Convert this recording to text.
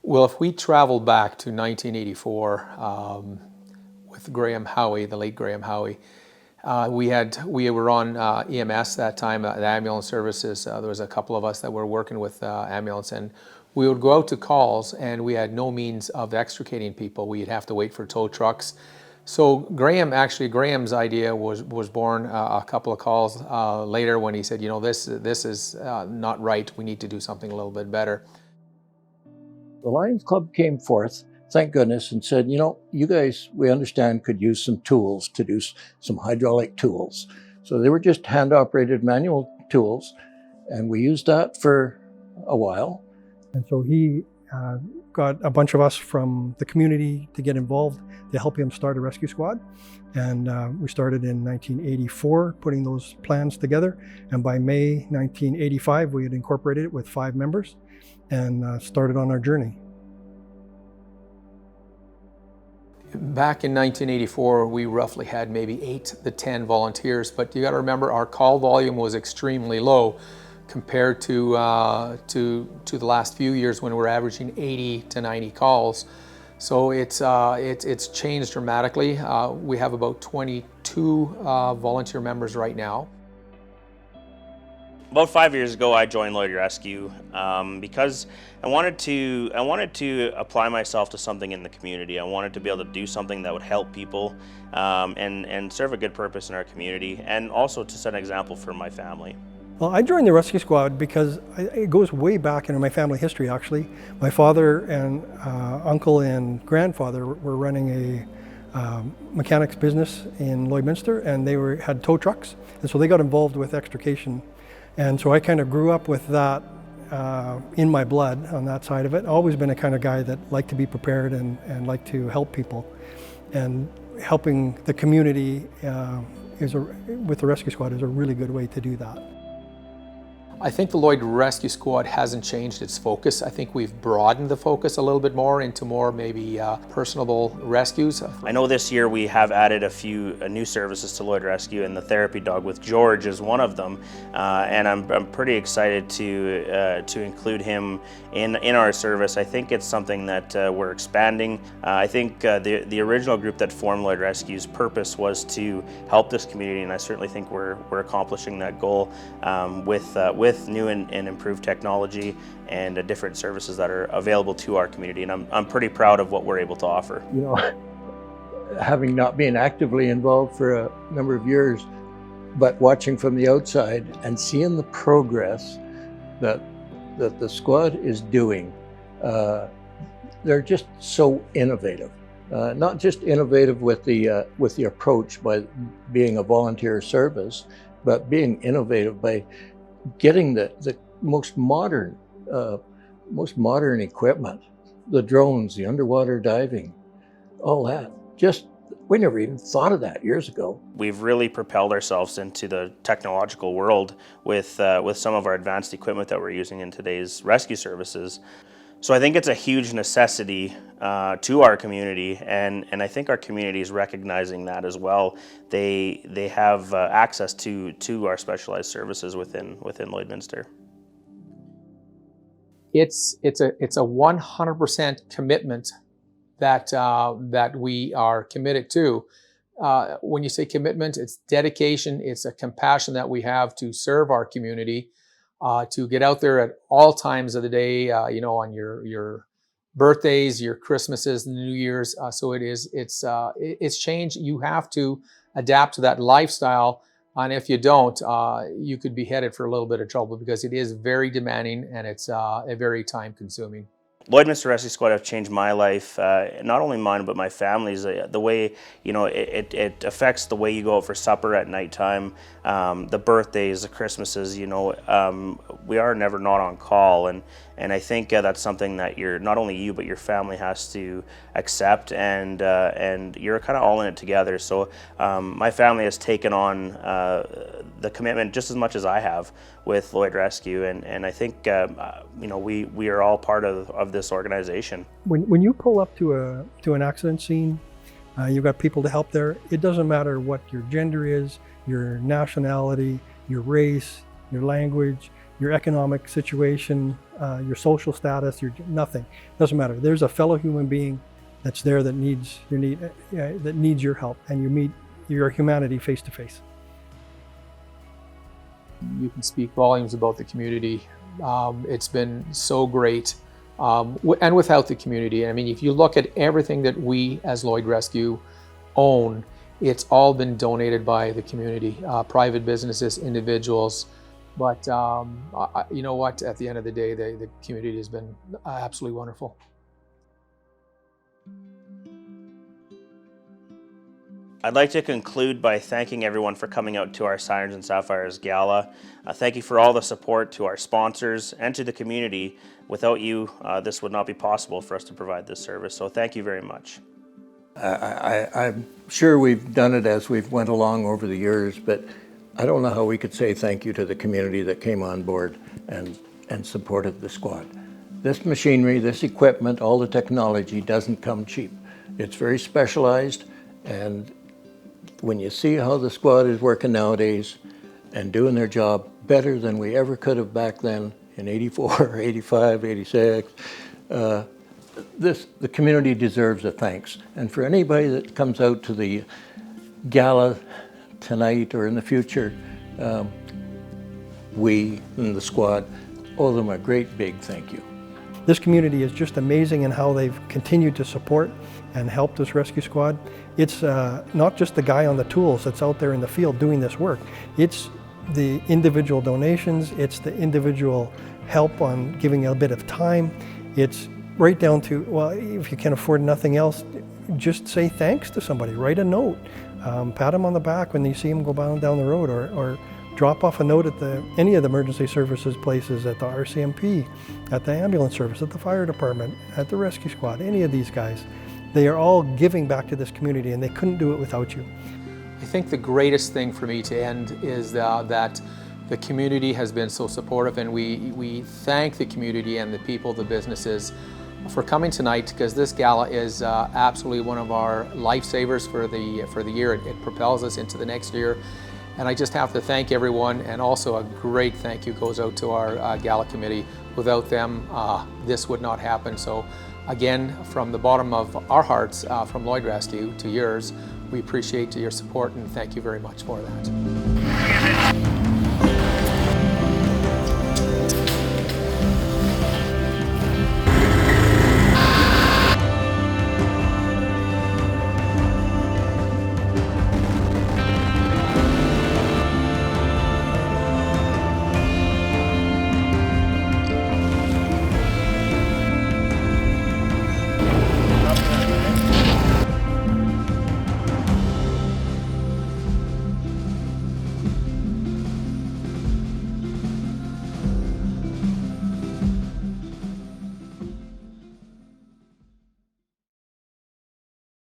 Well, if we travel back to 1984 with Graham Howie, the late Graham Howie, we were on EMS that time, the ambulance services. There was a couple of us that were working with ambulance, and we would go out to calls, and we had no means of extricating people. We'd have to wait for tow trucks. So Graham's idea was born a couple of calls later when he said, you know, this is not right. We need to do something a little bit better. The Lions Club came forth, thank goodness, and said, you know, you guys, we understand, could use some tools to do some hydraulic tools. So they were just hand-operated manual tools, and we used that for a while. And so he got a bunch of us from the community to get involved to help him start a rescue squad. And we started in 1984, putting those plans together. And by May 1985, we had incorporated it with 5 members and started on our journey. Back in 1984, we roughly had maybe 8 to 10 volunteers, but you got to remember our call volume was extremely low compared to the last few years when we're averaging 80 to 90 calls. So it's changed dramatically. We have about 22 volunteer members right now. About 5 years ago, I joined Lloyd Rescue because I wanted to apply myself to something in the community. I wanted to be able to do something that would help people and serve a good purpose in our community, and also to set an example for my family. Well, I joined the rescue squad because it goes way back into my family history, actually. My father and uncle and grandfather were running a mechanics business in Lloydminster, and they had tow trucks, and so they got involved with extrication. And so I kind of grew up with that in my blood on that side of it. I've always been a kind of guy that liked to be prepared and liked to help people. And helping the community with the rescue squad is a really good way to do that. I think the Lloyd Rescue Squad hasn't changed its focus. I think we've broadened the focus a little bit more into more maybe personable rescues. I know this year we have added a few new services to Lloyd Rescue, and the therapy dog with George is one of them. And I'm pretty excited to include him in our service. I think it's something that we're expanding. I think the original group that formed Lloyd Rescue's purpose was to help this community, and I certainly think we're accomplishing that goal with new and improved technology and different services that are available to our community. And I'm pretty proud of what we're able to offer. You know, having not been actively involved for a number of years, but watching from the outside and seeing the progress that the squad is doing, they're just so innovative. Not just innovative with the approach by being a volunteer service, but being innovative by getting the most modern equipment, the drones, the underwater diving, all that. Just, we never even thought of that years ago. We've really propelled ourselves into the technological world with some of our advanced equipment that we're using in today's rescue services. So I think it's a huge necessity to our community, and I think our community is recognizing that as well. They have access to our specialized services within Lloydminster. It's a 100% commitment that we are committed to. When you say commitment, it's dedication, it's a compassion that we have to serve our community. To get out there at all times of the day, you know, on your birthdays, your Christmases, New Year's. So it's changed. You have to adapt to that lifestyle, and if you don't, you could be headed for a little bit of trouble because it is very demanding and it's very time consuming. Lloydminster Rescue Squad have changed my life, not only mine but my family's. The way, you know, it affects the way you go out for supper at nighttime, the birthdays, the Christmases. You know, we are never not on call, and I think that's something that not only you but your family has to accept, and you're kind of all in it together. So my family has taken on the commitment just as much as I have with Lloyd Rescue, and I think you know, we are all part of this organization. When you pull up to an accident scene, you've got people to help there. It doesn't matter what your gender is, your nationality, your race, your language, your economic situation, your social status, your nothing. Doesn't matter. There's a fellow human being that's there that needs your help, and you meet your humanity face to face. You can speak volumes about the community. It's been so great. And without the community, I mean, if you look at everything that we as Lloyd Rescue own, it's all been donated by the community, private businesses, individuals. But you know what? At the end of the day, the community has been absolutely wonderful. I'd like to conclude by thanking everyone for coming out to our Sirens and Sapphires Gala. Thank you for all the support to our sponsors and to the community. Without you, this would not be possible for us to provide this service. So thank you very much. I'm sure we've done it as we've went along over the years, but I don't know how we could say thank you to the community that came on board and supported the squad. This machinery, this equipment, all the technology doesn't come cheap. It's very specialized, and when you see how the squad is working nowadays and doing their job better than we ever could have back then in 84, 85, 86, the community deserves a thanks. And for anybody that comes out to the gala tonight or in the future, we in the squad owe them a great big thank you. This community is just amazing in how they've continued to support and help this rescue squad. It's not just the guy on the tools that's out there in the field doing this work. It's the individual donations, it's the individual help on giving a bit of time. It's right down to, well, if you can afford nothing else, just say thanks to somebody, write a note, pat them on the back when you see them go down the road, or drop off a note at any of the emergency services places, at the RCMP, at the ambulance service, at the fire department, at the rescue squad, any of these guys. They are all giving back to this community, and they couldn't do it without you. I think the greatest thing for me to end is that the community has been so supportive, and we thank the community and the people, the businesses, for coming tonight, because this gala is absolutely one of our lifesavers for the year. It propels us into the next year. And I just have to thank everyone, and also a great thank you goes out to our gala committee. Without them, this would not happen. So again, from the bottom of our hearts, from Lloyd Rescue to yours, we appreciate your support, and thank you very much for that.